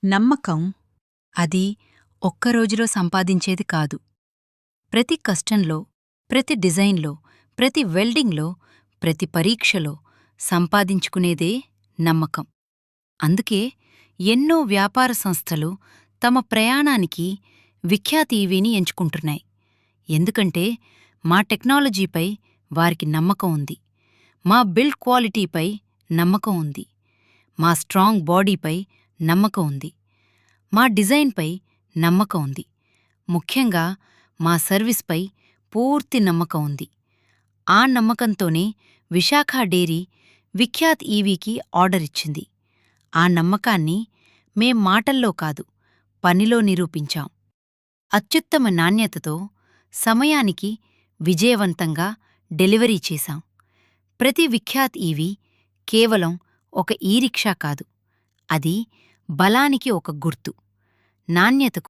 నమ్మకం అది ఒక్కరోజులో సంపాదించేది కాదు. ప్రతి కష్టంలో, ప్రతి డిజైన్లో, ప్రతి వెల్డింగ్లో, ప్రతి పరీక్షలో సంపాదించుకునేదే నమ్మకం. అందుకే ఎన్నో వ్యాపార సంస్థలు తమ ప్రయాణానికి విఖ్యాత్ ఈవీని ఎంచుకుంటున్నాయి. ఎందుకంటే మా టెక్నాలజీపై వారికి నమ్మకం ఉంది. మా బిల్డ్ క్వాలిటీపై నమ్మకం ఉంది. మా స్ట్రాంగ్ బాడీపై నమ్మకం ఉంది. మా డిజైన్పై నమ్మకం ఉంది. ముఖ్యంగా మా సర్వీస్పై పూర్తి నమ్మకం ఉంది. ఆ నమ్మకంతోనే విశాఖ డెయిరీ విఖ్యాత్ ఈవీకి ఆర్డరిచ్చింది. ఆ నమ్మకాన్ని మేం మాటల్లో కాదు, పనిలో నిరూపించాం. అత్యుత్తమ నాణ్యతతో, సమయానికి విజయవంతంగా డెలివరీ చేశాం. ప్రతి విఖ్యాత్ ఈవీ కేవలం ఒక ఈ-రిక్షా కాదు, అది బలానికి ఒక గుర్తు, నాణ్యతకు